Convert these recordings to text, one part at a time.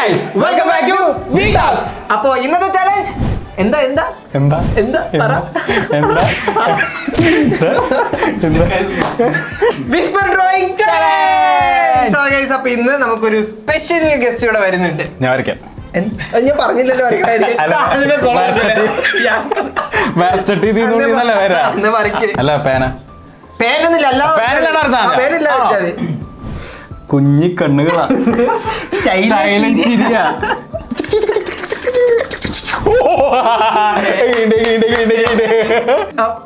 guys, welcome back to We Talks. അപ്പോ ഇന്നത്തെ challenge എന്താ എന്താ എന്താ എന്താ പറ എന്താ Whisper drawing challenge. So guys, അപ്പൊ ഇന്ന് നമുക്കൊരു സ്പെഷ്യൽ ഗസ്റ്റ് ഇവിടെ വരുന്നുണ്ട്. ഞാൻ വരയ്ക്കാം. ഞാൻ പറഞ്ഞില്ലല്ലോ അല്ല പേന കുഞ്ഞി കണ്ണുകളാ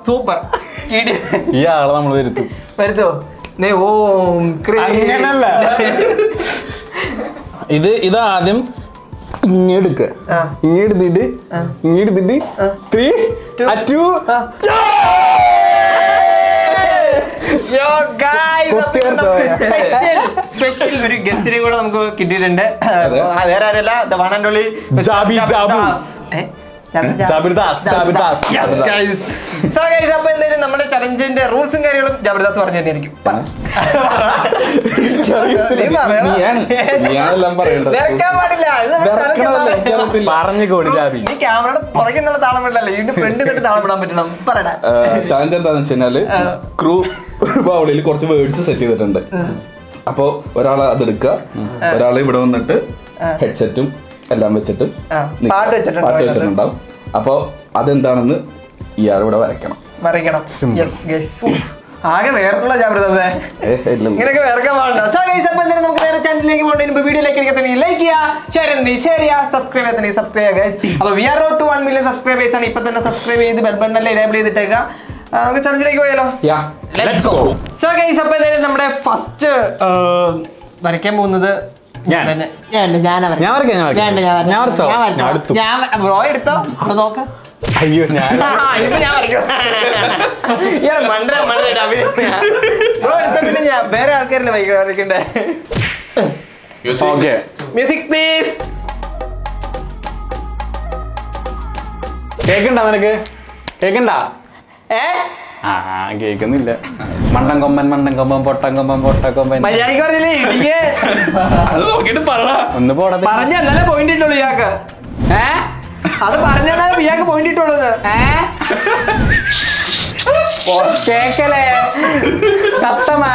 സൂപ്പർ. ഈ ആളെ നമ്മൾ വരുത്തും. വരുത്തോ? അങ്ങനല്ല, ഇത് ആദ്യം ഇങ്ങെടുക്ക, ഇങ്ങെടുത്തിട്ട് ഇങ്ങെടുത്തിട്ട് 3, 2 സ്പെഷ്യൽ ഒരു ഗസ്റ്റിനെ കൂടെ നമുക്ക് കിട്ടിയിട്ടുണ്ട്. വേറെ ആരല്ല, ദ വൺ ആൻഡ് ഓൺലി ജാബിർദാസ്. അപ്പൊ എന്തായാലും നമ്മുടെ ചലഞ്ചിന്റെ റൂൾസും കാര്യങ്ങളും ജബർദാസ് പറഞ്ഞു തന്നെയായിരിക്കും. ഈ ക്യാമറയുടെ പുറകെ നിന്നുള്ള താളം വിടല്ലേ, ഇതിന്റെ ഫ്രണ്ട് നിന്നിട്ട് താളം വിടാൻ പറ്റണം. പറയടാ ചലഞ്ച് എന്താന്ന് വെച്ചാല് ക്രൂ ബൗളിൽ കുറച്ച് വേർഡ്സ് സെറ്റ് ചെയ്തിട്ടുണ്ട്. അപ്പൊ ഒരാള് അതെടുക്കുക, ഒരാള് ഇവിടെ വന്നിട്ട് ഹെഡ്സെറ്റും എല്ലാം വെച്ചിട്ട് പാട്ട് വെച്ചിട്ടുണ്ടാവും. അപ്പൊ അതെന്താണെന്ന് ഇയാൾ ഇവിടെ വരയ്ക്കണം. ആകെ വേർക്കുള്ള ജാഗ്രത, ഇങ്ങനെയൊക്കെ വേർക്കാൻ പാടില്ല. നമുക്ക് നേരെ ചാനലിലേക്ക് പോകേണ്ട വീഡിയോയിലേക്ക് ലൈക്ക് ചെയ്യുക, ഷെയർ ചെയ്യുക, സബ്സ്ക്രൈബ് ചെയ്യുക. അപ്പൊ we are road to 1 million subscribers ആണ്. ഇപ്പൊ തന്നെ സബ്സ്ക്രൈബ് ചെയ്ത് ബെൽ ബട്ടൺ എനേബിൾ ചെയ്തിട്ടേക്കാം. നമുക്ക് ചലഞ്ചിലേക്ക് പോയാലോ? സോ ഗൈസ്, അപ്പൊ എന്തായാലും നമ്മുടെ ഫസ്റ്റ് വരയ്ക്കാൻ പോകുന്നത് അയ്യോ ഞാൻ വേറെ ആൾക്കാരല്ലേ വരയ്ക്കണ്ടേ? Music please. കേക്കണ്ട നിനക്ക്? കേക്കണ്ട? കേക്കുന്നില്ല. മണ്ടൻ കൊമ്പൻ പൊട്ടൻ കൊമ്പൻ ഒന്ന് പോടാ. പറഞ്ഞല്ലേ പോയിന്റ് ഇട്ടുള്ളൂ ഇയാൾക്ക്. അത് പറഞ്ഞാൽ ഇയാൾക്ക് പോയിന്റ് ഇട്ടുള്ളത്. കേക്കലേ സത്തമാ.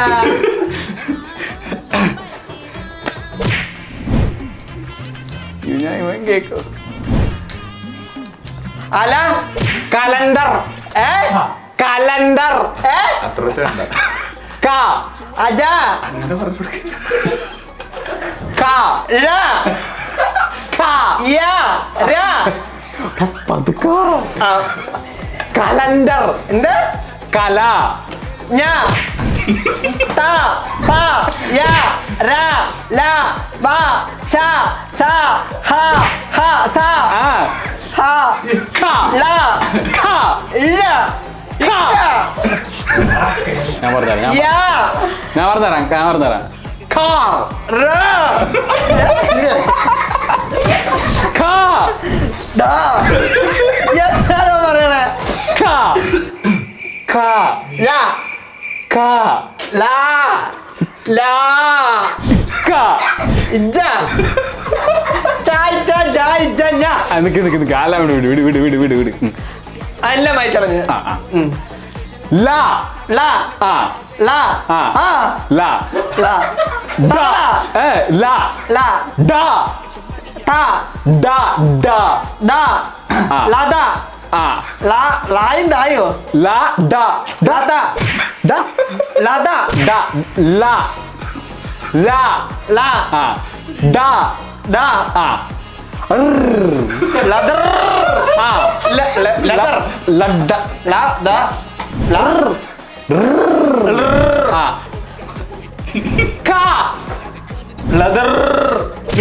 കേക്കോ അല കലണ്ടർ. കലണ്ടർ കലണ്ടർ എന്ത് കല ഞാൻ പറഞ്ഞുതരാം.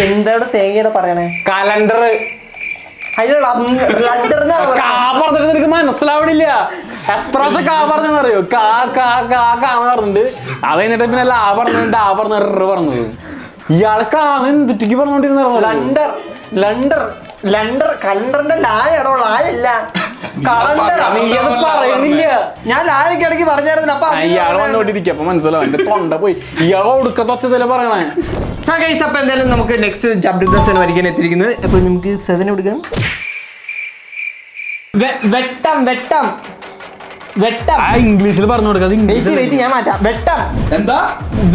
എന്താണ് തേങ്ങയുടെ പറയണേ? കലണ്ടർ. എനിക്ക് മനസ്സിലാവണില്ല. എത്ര പ്രാവശ്യം കാ പറഞ്ഞറിയോ? കാന്ന് പറഞ്ഞിട്ട് അത് കഴിഞ്ഞിട്ട് പിന്നെ ലാ പറഞ്ഞിട്ട് ആ പറഞ്ഞത് ഇയാളെ കാന്ന് എന്തിട്ടേക്ക് പറഞ്ഞോണ്ടിരുന്ന ലണ്ടർ കലണ്ടറിന്റെ ലായടോ, ലായല്ല നീ അത് പറയുന്നില്ല. ഞാൻ ലാലയ്ക്ക് ഇടയ്ക്ക് പറഞ്ഞായിരുന്നു. അപ്പൊ ഇയാൾ വന്നോണ്ടിരിക്കും, അപ്പൊ മനസ്സിലാവും എന്റെ തൊണ്ട പോയി. ഇയാൾ ഒടുക്കത്തെ ഒച്ചതല്ലേ പറയണേ. അപ്പൊ എന്തായാലും നമുക്ക് നെക്സ്റ്റ് ജബർദസ്താണ് വരയ്ക്കാൻ എത്തിയിരിക്കുന്നത്. അപ്പൊ നമുക്ക് സെവൻ കൊടുക്കാം. വെട്ടം വെട്ടം വെട്ടം. ഇംഗ്ലീഷിൽ പറഞ്ഞു കൊടുക്കാം. വെയിറ്റ് ഞാൻ മാറ്റാം. വെട്ടം എന്താ?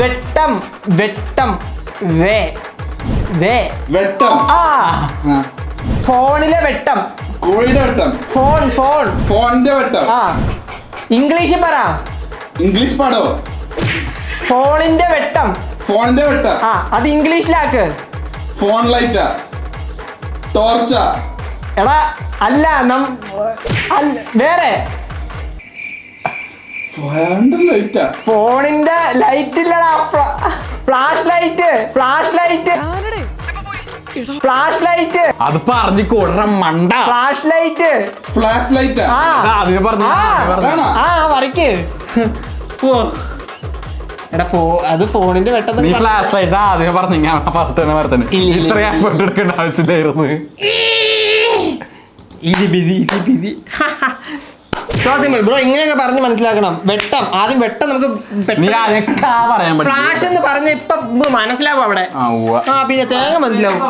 വെട്ടം വെട്ടം വേ വേ വെട്ടം. ആ ഫോണിലെ വെട്ടം. കോഴിയുടെ വെട്ടം. ഫോൺ ഫോൺ ഫോണിന്റെ വെട്ടം. ആ ഇംഗ്ലീഷിൽ പറ. ഇംഗ്ലീഷ് പാടോ? ഫോണിന്റെ വെട്ടം. ഫോണിന്റെ വെട്ടം. ആ അത് ഇംഗ്ലീഷിലാക്ക്. ഫോൺ ലൈറ്റാ, ടോർച്ച. എടാ അല്ല വേറെ ഫോണിന്റെ ലൈറ്റാ. ഫോണിന്റെ ലൈറ്റ് ഇല്ലടാ, flash light. Flash light flash light. അത് പറഞ്ഞു കൊടുറ മണ്ട. Flash light. ഫ്ലാഷ് ലൈറ്റാ. അതിന് പറഞ്ഞു. ആ വരയ്ക്ക്. എടാ അത് ഫോണിന്റെ വെട്ടം. നീ ഫ്ലാഷ് ലൈറ്റ് ആദ്യം പറഞ്ഞു. ഞാൻ തന്നെ വരത്തന്നെ ഇത്ര എഫേർട്ട് എടുക്കേണ്ട ആവശ്യമില്ലായിരുന്നു. ബ്രോ ഇങ്ങനെയൊക്കെ പറഞ്ഞ് മനസ്സിലാക്കണം. വെട്ടം ആദ്യം വെട്ടം നമുക്ക് പറയാൻ പറ്റും. ഫ്ലാഷ് എന്ന് പറഞ്ഞ ഇപ്പൊ മനസ്സിലാവും അവിടെ. ആ പിന്നെ തേങ്ങ മനസ്സിലാവും.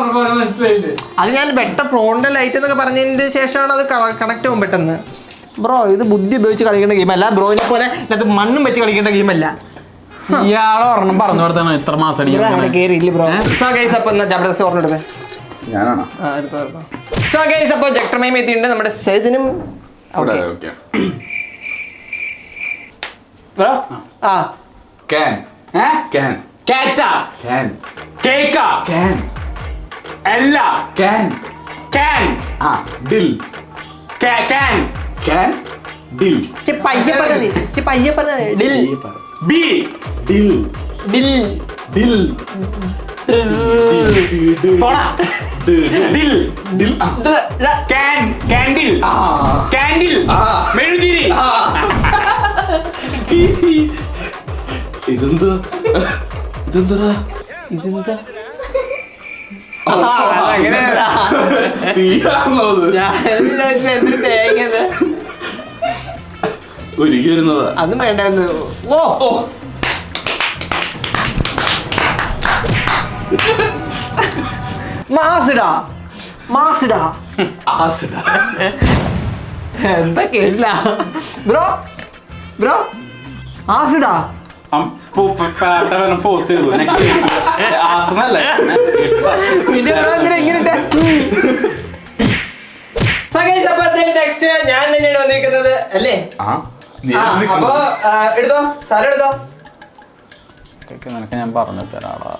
അത് ഞാൻ വെട്ടം ഫ്രോണ്ടിന്റെ ലൈറ്റ് എന്നൊക്കെ പറഞ്ഞതിന് ശേഷമാണ് അത് കണക്ട് ആവും പെട്ടെന്ന്. ബ്രോ ഇത് ബുദ്ധി ഉപയോഗിച്ച് കളിക്കേണ്ട ഗെയിമല്ല. ബ്രോയിനെ പോലെ അത് മണ്ണും വെച്ച് കളിക്കേണ്ട ഗെയിമല്ല. ഇയാളെ ഒരെണ്ണം പറഞ്ഞു കൊടുത്താണ് ഇത്ര മാസം കേറിയില്ല ബ്രോ. ജബർദസ്ത് ഓർമ്മ ഞാനാണോ? അപ്പൊ ജക്ടർമയം എത്തിയിട്ടുണ്ട് നമ്മുടെ സൈദിനും. ബ്രോ ആ ക്യാൻ. ക്യാൻ. കാറ്റ ക്യാൻ. കേക്ക ക്യാൻ. എല്ല ക്യാൻ. ക്യാൻ ഡിൽ. Can can. ഡിൽ. പയ്യെ പറഞ്ഞ ഡിൽ ബി ഡിൽ. ഡിൽ ഡിൽ. ഡിൽ ഡിൽ. കാൻഡിൽ കാൻഡിൽ മെഴുതിരി. ഇതെന്താ? ഇതെന്താ? ഇതെന്താ? ഒരുക്കി വരുന്നതാ. അതും വേണ്ടായിരുന്നു. ഓ മാസിടാ മാസിടാ ആസിഡാ. എന്താ കേട്ടില്ല ബ്രോ. ബ്രോ ആസിഡാ പോസ്റ്റ് ചെയ്തു. ആസനല്ലേ പിന്നെ ഇങ്ങനെ നെക്സ്റ്റ് ഞാൻ തന്നെയാണ് വന്നിരിക്കുന്നത് അല്ലേ? അപ്പൊ എടുത്തോ സ്ഥലം എടുത്തോ. നിനക്ക് ഞാൻ പറഞ്ഞു തരാടാ.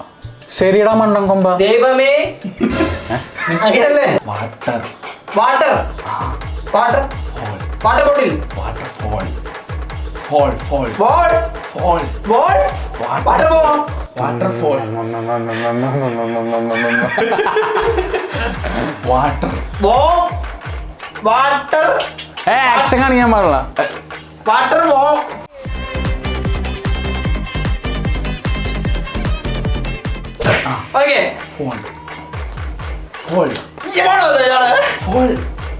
ശരിടാ മണ്ടൻ കൊമ്പ. ദൈവമേ അങ്ങനല്ലേ? Water. Water water water bottle. Water fall. Fall fall ball fall. Ball water ball. Water fall. Water ബോ വാട്ടർ. ആക്ഷൻ കാണിക്കാൻ പാടില്ല. വാട്ടർ ബോ. Okay phone. Fall. Fall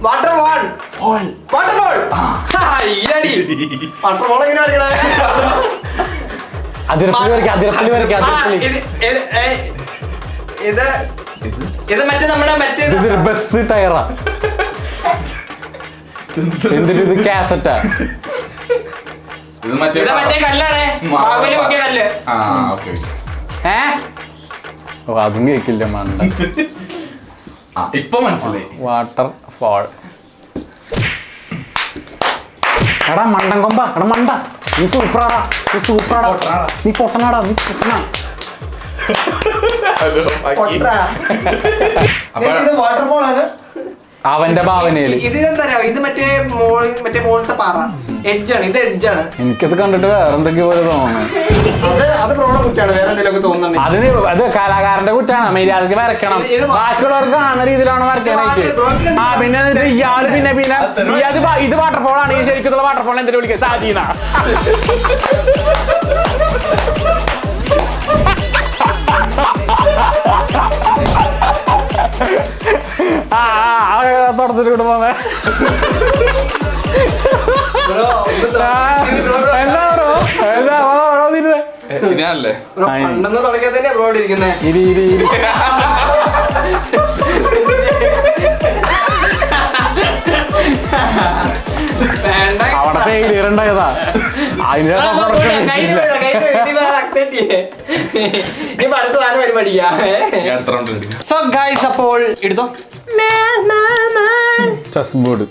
water ball. Fall. Water ball. ഇല്ലടി വാട്ടർ ബോൾ എങ്ങനെ അറിയണേ? ഇത് മറ്റേ നമ്മുടെ മറ്റേ ബസ് ടയറാ. എന്തിട്ട് ഇത് കാസറ്റാ? ഇത് മറ്റേ കല്ലാണ്. മാവില് പൊക്കിയ കല്ല്. ഓ അതും കേക്കില്ല മണ്ട. ഇപ്പൊ മനസ്സിലായി. Water fall. എടാ മണ്ടൻ കൊമ്പ. എടാ മണ്ട നീ സൂപ്പറാടാ. നീ സൂപ്പറാടാ. നീ പൊട്ടനാടാ. നീ പൊട്ടനാ. വാട്ടർഫോൾ ആണ് അവന്റെ ഭാവനയില്. ഇത് എന്താ ഇത് മറ്റേ മോളത്തെ പാറ എഡ്ജാണ്. ഇത് എഡ്ജാണ്. എനിക്കത് കണ്ടിട്ട് വേറെ എന്തൊക്കെയോ പോലെ തോന്നുന്നു. അത് പ്രോയുടെ കുറ്റാണ്. വേറെ എന്തെങ്കിലും തോന്നുന്നുണ്ട്. അത് കലാകാരന്റെ കുറ്റാണ്. മര്യാദക്ക് വരയ്ക്കണം. ബാക്കിയുള്ളവർക്ക് കാണുന്ന രീതിയിലാണ് വരയ്ക്കാനായിട്ട്. പിന്നെ ഇയാള് പിന്നെ ഇത് വാട്ടർഫോൾ ആണ്. ഈ ശരിക്കുള്ള വാട്ടർഫോൾ എന്തിനു വിളിക്കുക? ഷാജീന. തുടച്ചിട്ട് കൊണ്ട് പോന്നെ. തുടങ്ങാനല്ലേ? പണ്ടെന്ന് തുടങ്ങിയാൽ തന്നെ ബ്രോ ഇരിക്കുന്നേ. അവിടെ ഫെയിലിയർ ഉണ്ടായതാ. സോ ഗൈസ് അപ്പോൾ എടുത്തോ chess board.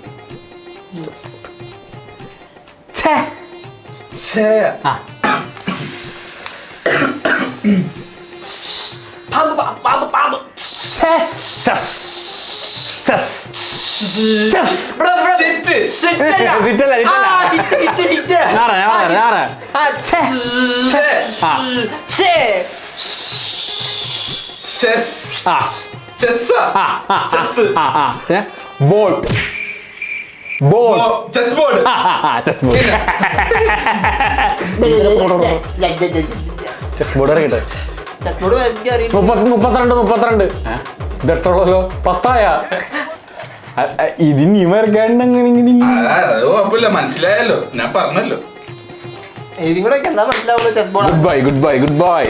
Ball ball chess board. Chess board chess board ഇറങ്ങിട്ടെ. 32 ഇതെട്ടുള്ളല്ലോ. 10 ഇതിന് വരക്കാണ്ട് അങ്ങനെ അത് കുഴപ്പമില്ല, മനസ്സിലായല്ലോ, ഞാൻ പറഞ്ഞല്ലോ. Good bye good bye good bye.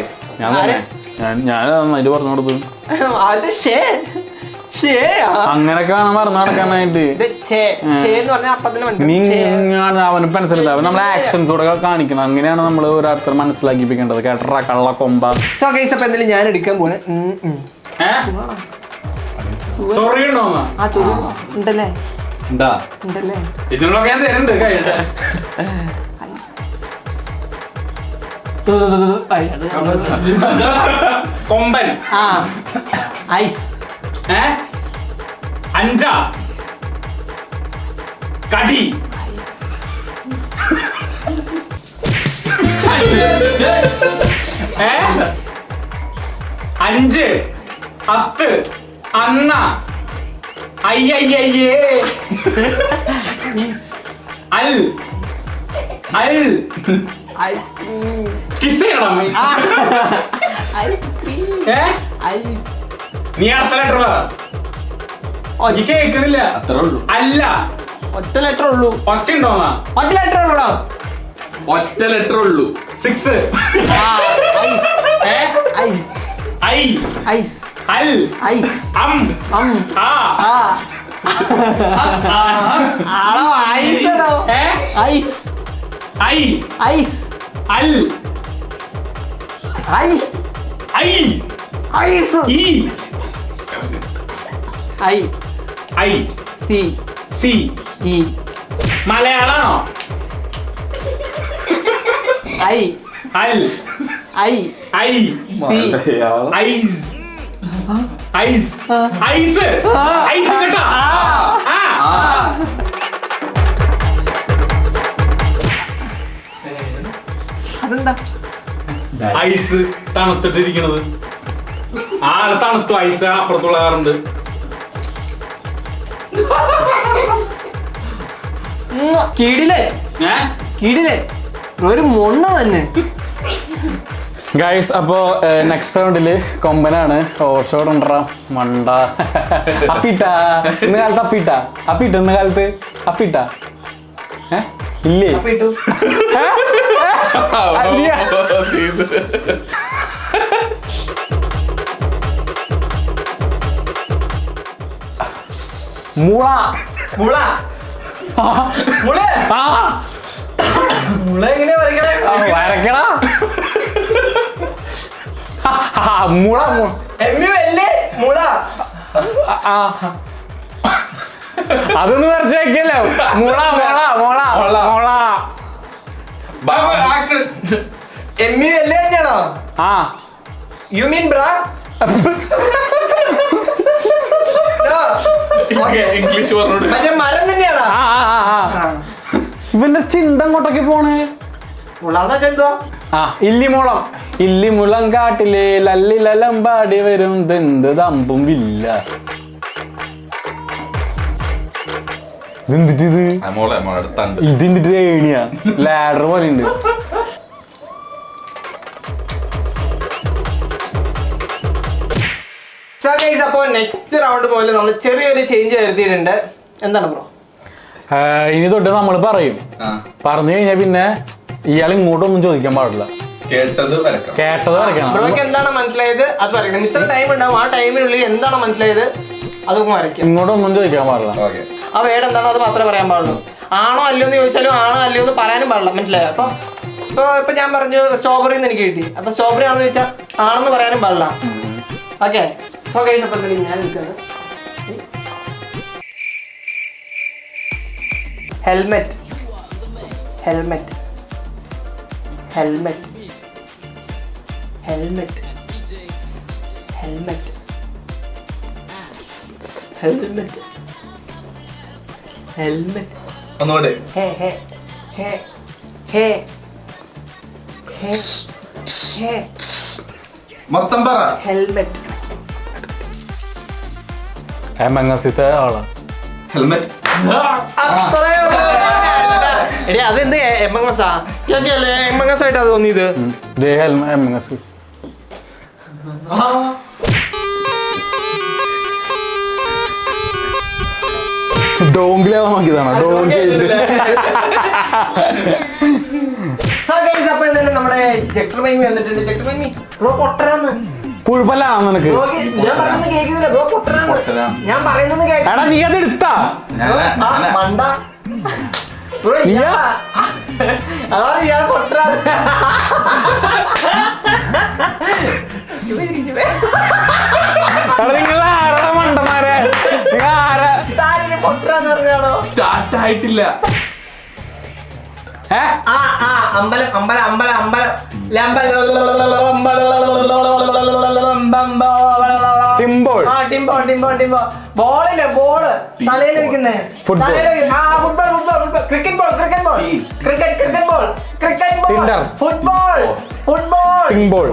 ഞാൻ നന്നായിട്ട് പറഞ്ഞു കൊടുത്തു. അങ്ങനൊക്കെ വേണം പറഞ്ഞു നടക്കാനായിട്ട്. അവന് മനസ്സിലായി. അവൻ നമ്മളെ ആക്ഷൻസോടെ കാണിക്കണം. അങ്ങനെയാണ് നമ്മൾ ഓരോരുത്തർ മനസ്സിലാക്കിപ്പിക്കേണ്ടത്. കേട്ടറ കള്ള കൊമ്പ. ഞാൻ എടുക്കാൻ പോണ്. ഉണ്ടല്ലേ ഇതിനൊക്കെ ഞാൻ തരുന്നുണ്ട് കഴിഞ്ഞിട്ട്. കൊമ്പൻ. അഞ്ച കടി. അഞ്ച് അത്ത് അന്ന അയ്യയ്യേ അൽ അൽ കിസ് ചെയ്യണം. നീ അടുത്ത ലെറ്റർ പറ. കേൾക്കുന്നില്ല. അത്രേ ഉള്ളൂ. അല്ല ഒറ്റ ലെറ്റർ ഉള്ളൂ. ഒച്ച ഉണ്ടോന്നാ? ഒറ്റ ലെറ്റർ ഉള്ളൂടാ. ഒറ്റ ലെറ്റർ ഉള്ളൂ. 6 ഐ അൽ അം ആ ഐ അൽ ഐ ഐ സി മലയാളാണോ? ഐ അൽ ഐ ഐസ് ഐസ് ഐസ് ഐസ് കേട്ടോ. അതെന്താ ഐസ് തണുത്തിട്ടിരിക്കണത്? ആള് തണുത്തു. ഐസ് അപ്പുറത്തുള്ള കാറുണ്ട്. കിടിലേ കിടിലേ ഒരു മൊണ്ണ തന്നെ. ഗൈസ് അപ്പോ നെക്സ്റ്റ് റൗണ്ടില് കൊമ്പനാണ്. ഓഷോട് ഉണ്ടറാ മണ്ട. അപ്പിട്ട ഇന്ന് കാലത്ത് അപ്പിട്ട അപ്പിട്ട ഇന്ന് കാലത്ത് അപ്പിട്ട ഇല്ലേ? മുള മുള മുള മുള എങ്ങനെയാ വരയ്ക്കണേ? വരക്കണ മുള മുള. അതൊന്നും വരച്ചേക്കല്ലോ. മുള മുള മുള മുള. തന്നെയാണോ? You mean bra? ഇംഗ്ലീഷ് പറഞ്ഞോട്. മറ്റേ മരം തന്നെയാണോ? ഇവന്റെ ചിന്ത അങ്ങോട്ടൊക്കെ പോണേ. എന്തുവാ? ഇല്ലിമുളം. ഇല്ലിമുളം കാട്ടിലെ ലല്ലിലമ്പാടി വരും ദന്ത് തമ്പും വില്ല. ഇതിന്റെ ഏണിയാ ലാഡർ പോലെ ഉണ്ട്. അപ്പോൾ നെക്സ്റ്റ് റൗണ്ട് പോലെ നമ്മൾ ചെറിയൊരു ചേഞ്ച് വരുത്തിയിട്ടുണ്ട്. എന്താണ് ബ്രോ? ഇനി തൊട്ട് നമ്മൾ പറയും. പറഞ്ഞു കഴിഞ്ഞാൽ പിന്നെ ഇയാൾ ഇങ്ങോട്ടൊന്നും ചോദിക്കാൻ പാടില്ല. കേട്ടത് വരക്കാം. കേട്ടത് വരയ്ക്കണം. ബ്രോയ്ക്ക് എന്താണ് മനസ്സിലായത് അത് വരയ്ക്കണം. ഇത്ര ടൈം ഉണ്ടാവും, ആ ടൈമിനുള്ളിൽ എന്താണ് മനസ്സിലായത് അത് വരയ്ക്കാം. ഇങ്ങോട്ടൊന്നും ചോദിക്കാൻ പാടില്ല. ഓക്കെ. ആ വേർഡ് എന്താണോ അത് മാത്രമേ പറയാൻ പാടുള്ളൂ. ആണോ അല്ലയോ എന്ന് ചോദിച്ചാലും ആണോ അല്ലയോ എന്ന് പറയാനും പാടില്ല. മനസ്സിലായോ? ഇപ്പൊ ഞാൻ പറഞ്ഞു സ്ട്രോബെറി എന്ന് എനിക്ക് കിട്ടി. അപ്പൊ സ്ട്രോബെറി ആണെന്ന് ചോദിച്ചാൽ ആണെന്ന് പറയാനും പാടില്ല. ഓക്കെ. സോ ഗൈസ്, അപ്പൊ ഞാൻ നിൽക്കുന്നത് helmet. Helmet. Helmet. Helmet. Helmet. Helmet. Helmet. ഒന്നുകൂടെ. ഹേ ഹേ ഹേ ഹേ ഹേ ഹേ മൊത്തം പറ. ഹെൽമെറ്റ്. എമംഗസിത്തെ ആളാ. ഹെൽമെറ്റ്. എടി അതെന്ത് എംഎംഎസ് ആ? എംഎംഎസ് ആയിട്ടാ തോന്നിയത്. എമംഗസ് ഡോങ്കിലാവാൻ നോക്കിയതാണോ? ഡോങ്കി. സോ ഗൈസ്, അപ്പൊ എന്തായാലും നമ്മുടെ ജക്ടർ മൈമി വന്നിട്ടുണ്ട്. ജക്ടർ മൈമി ബ്രോ പൊട്ടരാന്ന്. പുഴുപ്പല്ലാണ് നിനക്ക്. ഞാൻ പറയുന്നത് കേൾക്കുന്നില്ല. ബ്രോ പൊട്ടരാന്ന്. ഞാൻ പറയുന്നത് എടാ നീ അത് എടുത്താ മണ്ട ബ്രോ. ഞാൻ പൊട്ടരാന്ന്. നിങ്ങൾ ആരുടെ മണ്ടന്മാരെ? നിങ്ങൾ ആരാ പൊട്ടരാന്ന് പറഞ്ഞാണോ? സ്റ്റാർട്ട് ആയിട്ടില്ല. അമ്പലം അമ്പലം അമ്പലം അമ്പലം ടിംബോൾ. ടിംബോൾ ടിംബോൾ ടിംബോൾ. ബോളില്ലേ? ബോള് തലയിൽ വെക്കുന്നേ. Football. Football football football. Cricket ball cricket ball. Cricket cricket ball cricket ball. ടിൻഡർ. Football football. ടിംബോൾ.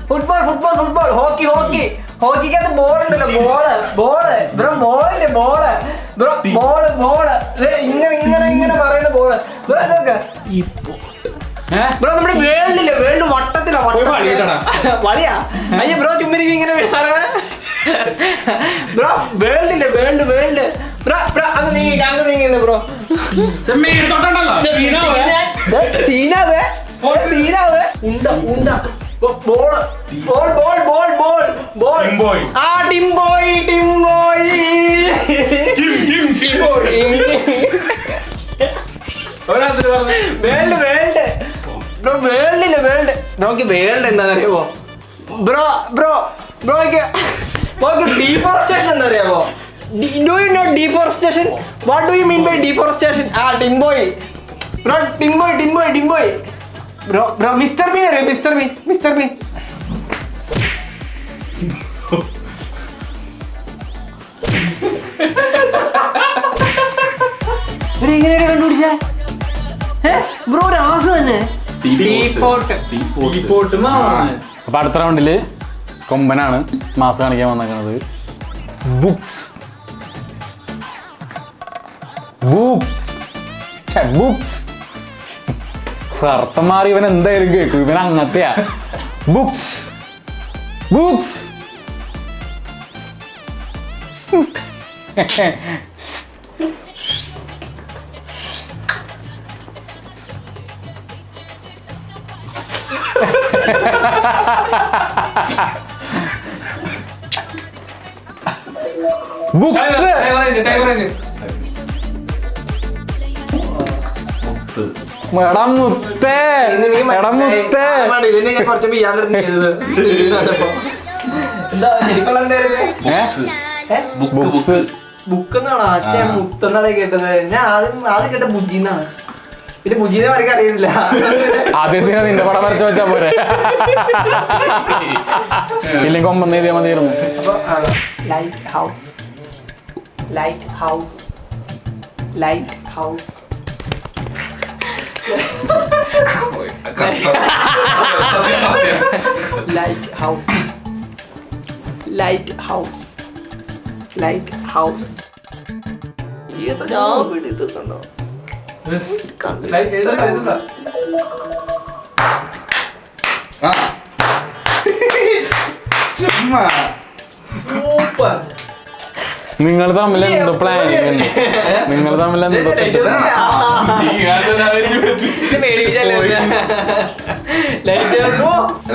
Football football football. Hockey hockey. ഹോക്കിക്കകത്ത് ബോൾ ഉണ്ടല്ലോ. Ball bro. ബോളില്ലേ? Ball bro. ബോള് ഇങ്ങനെ ഇങ്ങനെ ഇങ്ങനെ പറയുന്ന ബോള് ബ്രോ. ഇതൊക്കെ ബ്രോ നമ്മുടെ വേൾഡില്ലേ? വേൾഡ് വട്ടത്തിലാ. വളിയാ അയ്യ ബ്രോ. ചുമ്മിരിക്കും ഇങ്ങനെ ബ്രോ. വേൾഡില്ലേ? World world bro. ബ്രോ അത് നീങ്ങി കണ്ടു നീങ്ങുന്നു ബ്രോ. സീനാവേ സീനാവേ. ഉണ്ട ഉണ്ട. Ball ball ball ball ball ball. ആ ടിംബോയ് ടിംബോയ്. World world bro. വേൾഡില്ലേ? വേൾഡ് ബ്രോക്ക് വേൾഡ് എന്താണെന്നറിയാമോ ബ്രോ? ബ്രോയ്ക്ക് ഡീഫോറസ്റ്റേഷൻ എന്താണെന്നറിയാമോ? Do you know deforestation? What do you mean by deforestation? ടിംബോയ് ബ്രോ. ടിംബോയ് ടിംബോയ് ടിംബോയ് ബ്രോ. മിസ്റ്റർ മീൻ അറിയോ? മിസ്റ്റർ മീൻ. മിസ്റ്റർ മീൻ എങ്ങനെയാണ് കണ്ടുപിടിച്ചേ ബ്രോ? രാസ് തന്നെ. അപ്പൊ അടുത്ത റൗണ്ടില് കൊമ്പനാണ് മാസ് കാണിക്കാൻ വന്നേക്കണത്. ബുക്സ്. ബുക്സ്. ബുക്സ്. അർത്ഥം മാറി ഇവൻ എന്തായാലും കേൾക്കും. ഇവൻ അങ്ങനത്തെയാ. ബുക്സ്. ബുക്സ്. ബുക്സ്. എടാ മുത്തേ. എടാ മുത്തേ. ഇതിനെ ഞാൻ കുറച്ച് ഇയാളുടെ ചെയ്തത് എന്താ ശരിക്കുള്ള എന്തായിരുന്നു? ബുക്സ്. ബുക്ക് എന്നാണോ? അച്ഛ മുത്തെന്നാണ് കേട്ടത്. ഞാൻ ആദ്യം കേട്ട ബുജിന്നാണ്. പിന്നെ ബുജിനെ വരയ്ക്ക് അറിയുന്നില്ല. ആദ്യത്തിന് നിന്റെ പടം വരച്ചു വെച്ചാ പോരെ. ഇല്ലെങ്കിൽ കൊമ്പെന്ന് എഴുതിയാൽ മതിയായിരുന്നു. Light house. Light house. Light house. Light house. Light house. Light house. ഇതുണ്ടോ? ചുമ്മാ. നിങ്ങൾ തമ്മിൽ എന്തോ പ്ലാനിങ് ഉണ്ട്, നിങ്ങൾ തമ്മിൽ എന്തോ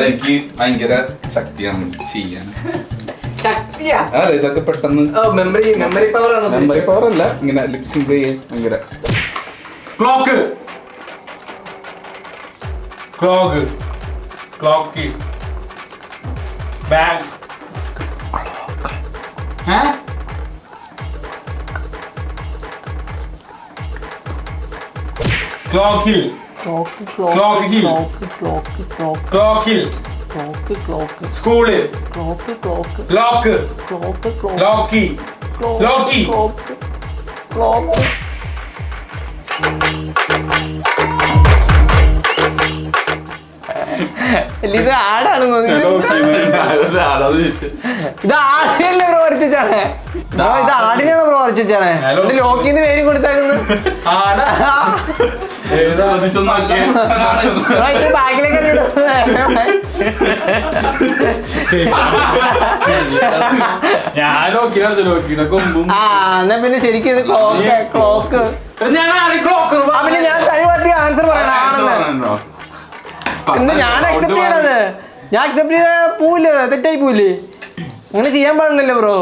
എനിക്ക് ഭയങ്കര ശക്തിയാണ് ചെയ്യാൻ. ശക്തിയാ? അല്ല ഇതൊക്കെ പെട്ടെന്ന് മെമ്മറി പവർ ആണ്. മെമ്മറി പവർ അല്ല, ഇങ്ങനെ ലിപ്സിംഗ് ചെയ്യാൻ ഭയങ്കര. Clock clock clock bag clock hill clock hill clock hill school lock Loki Loki ഇത് ആടാണ് ഇത് ആടിനല്ലേ ബ്രോ വരച്ചാണ്, ഇത് ആടിനാണ് ബ്രോ വരച്ചാണ്. ലോക്കിന്ന് പേരും കൊടുത്തായിരുന്നു. ബാക്കിലേക്ക് ഞാൻ ലോക്കിനെ കൊമ്പും. എന്നാ പിന്നെ ശരിക്കും ഇത് ക്ലോക്ക് ക്ലോക്ക്. പിന്നെ ഞാൻ കഴിവാത്തി ആൻസർ പറയണോ? ഇന്ന് ഞാൻ അക്സെപ്റ്റ് ചെയ്യണത്, ഞാൻ അക്സെപ്റ്റ് ചെയ്ത പോവില്ലേ, തെറ്റായി പോവില്ലേ? അങ്ങനെ ചെയ്യാൻ പാടില്ലല്ലോ ബ്രോ.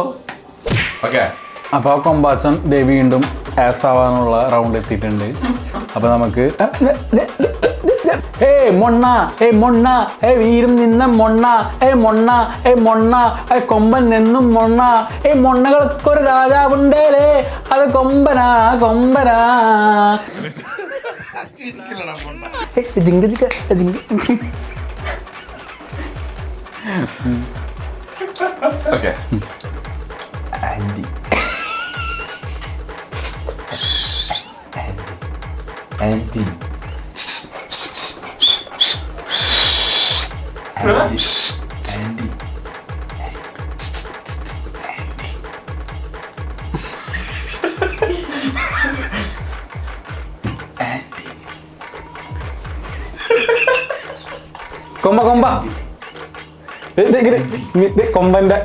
അപ്പൊ കൊമ്പാച്ചൻ ദേ വീണ്ടും ആസ് ആവാനുള്ള റൗണ്ട് എത്തിയിട്ടുണ്ട്. അപ്പൊ നമുക്ക് മൊണ്ണ മൊണ്ണ വീരും നിന്ന മൊണ്ണ മൊണ്ണ മൊണ്ണ കൊമ്പൻ എന്നും മൊണ്ണ മൊണ്ണകൾക്കൊരു രാജാവുണ്ടേലേ അത് കൊമ്പനാ കൊമ്പനാ. ജിങ്ക ജിങ്ക ജിങ്ക. Okay aunty aunty aunty aunty കൊമ്പ കൊമ്പ കൊമ്പന്റെ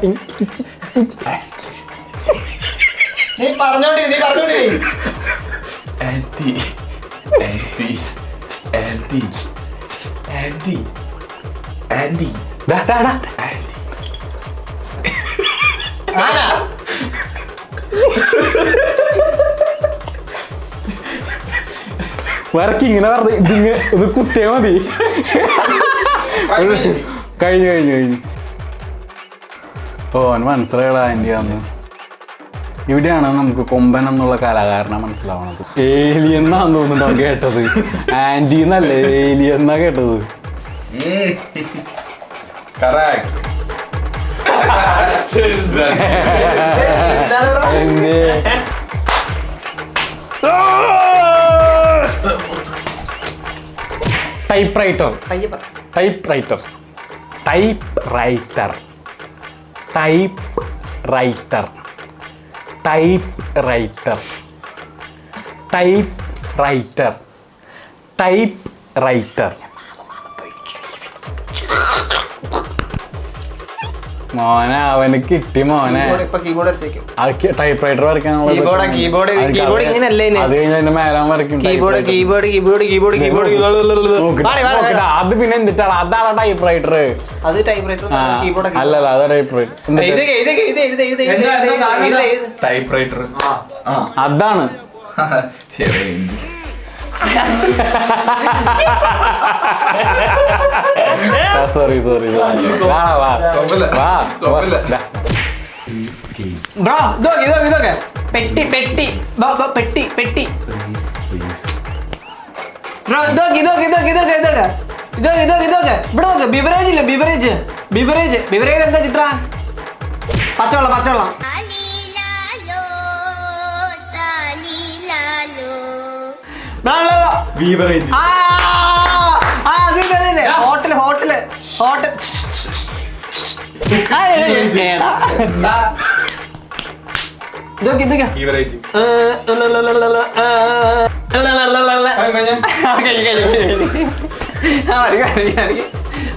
നീ പറഞ്ഞോണ്ടി aunty aunty aunty aunty aunty aunty വരക്ക് ഇങ്ങനെ വെറുതെ ഇതിങ്ങനെ ഇത് കുത്തിയാ മതി. കഴിഞ്ഞു കഴിഞ്ഞു കഴിഞ്ഞു. ഓൻ മനസ്സിലായടാ ആൻറ്റി ആന്ന്. ഇവിടെയാണ് നമുക്ക് കൊമ്പൻ എന്നുള്ള കലാകാരനെ മനസ്സിലാവണത്. ഏലിയെന്നാന്ന് തോന്നുന്നുണ്ടോ കേട്ടത്? ആൻറ്റി എന്നല്ലേ ഏലിയെന്നാ കേട്ടത്. എന്തേ type writer type writer type writer type writer type writer type writer type writer. മോനെ അവന് കിട്ടി മോനെ. ടൈപ്പ് റൈറ്റർ വരയ്ക്കാനുള്ള അത് കഴിഞ്ഞ അതിന്റെ മേലാൻ വരയ്ക്കും. അത് പിന്നെ എന്തിട്ടാണ് അതാണ് ടൈപ്പ് റൈറ്റർ. അല്ലല്ല അത് ടൈപ്പ് റൈറ്റർ ടൈപ്പ് റൈറ്റർ അതാണ്. സോറി സോറി ബ്രോ ഇതൊക്കെ പെട്ടി പെട്ടി പെട്ടി പെട്ടി ബ്രോ ഇതൊക്കെ ഇവിടെ നോക്ക്. ബിവറേജ് ഇല്ല, ബിവറേജ് ബിവറേജ് ബിവറേജ് എന്താ കിട്ടാ? പച്ചവെള്ളം ബീവറേജ്. ഹോട്ടല് ഇതൊക്കെ ബീവറേജ്.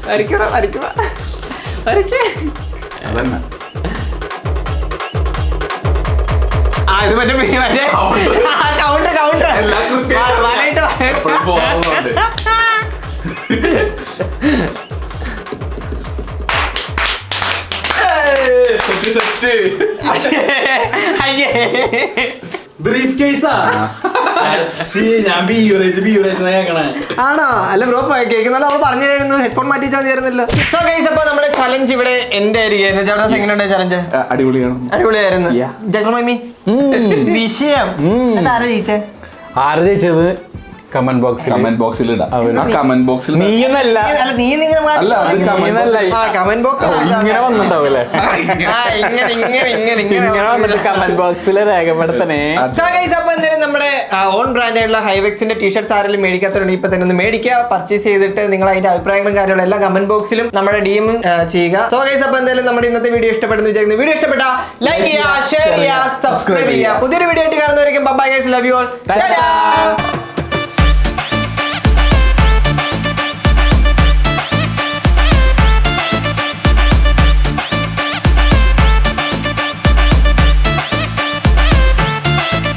വരയ്ക്കണ. അതന്നെ. ഇത് മറ്റേ കൗണ്ടർ എല്ലാം കൃത്യമായിട്ട് എപ്പോഴും പോകുന്നുണ്ട്. സെറ്റ് ബ്രീഫ് കേസാ. ഞാൻ ബിയൂറേജ് കേൾക്കണേ. ആണോ? അല്ല ബ്രോ കേൾക്കുന്നാലും നമ്മൾ പറഞ്ഞായിരുന്നു ഹെഡ്ഫോൺ മാറ്റിച്ചാൽ മതിയായിരുന്നല്ലോ. സോ ഗൈസ്, അപ്പൊ നമ്മുടെ ചലഞ്ച് ഇവിടെ എന്റെ ആയിരിക്കും. എങ്ങനെയുണ്ട് ചലഞ്ച്? അടിപൊളിയാണ്. അടിപൊളിയായിരുന്നു. Yeah. ജംഗിൾ വിഷയം ആരാ ജയിച്ചേ? ആര് ജയിച്ചത്? കമന്റ് ബോക്സിൽ ഇടാം. ആ കമന്റ് ബോക്സിൽ നീയെന്നല്ല അല്ല നീ അല്ല, അത് കമന്റ് ബോക്സ് ഇങ്ങനെ വന്നിട്ടുണ്ടാവൂല്ലേ? ഇങ്ങനെ വന്നിട്ട് കമന്റ് ബോക്സിൽ രേഖപ്പെടുത്തണേ. അപ്പൊ എന്തായാലും നമ്മുടെ ഓൺ ബ്രാൻഡ് ആയിട്ടുള്ള ഹൈവെക്സിന്റെ ടീഷർട്ട്സ് ആരെങ്കിലും മേടിക്കാത്തവരുണ്ട് ഇപ്പൊ തന്നെ ഒന്ന് മേടിക്കുക. പർച്ചേസ് ചെയ്തിട്ട് നിങ്ങൾ അതിന്റെ അഭിപ്രായങ്ങളും കാര്യങ്ങളും എല്ലാം കമന്റ് ബോക്സിലും നമ്മുടെ DM ചെയ്യുക. സോ ഗൈസ്, അപ്പൊ എന്തായാലും നമ്മുടെ ഇന്നത്തെ വീഡിയോ ഇഷ്ടപ്പെടുന്നു വിചാരിക്കുന്നു. വീഡിയോ ഇഷ്ടപ്പെട്ടാ ലൈക്ക് ചെയ്യുക, ഷെയർ ചെയ്യുക, സബ്സ്ക്രൈബ് ചെയ്യുക. പുതിയൊരു വീഡിയോ ആയിട്ട് കാണുന്നവരേക്കും bye guys, love you all.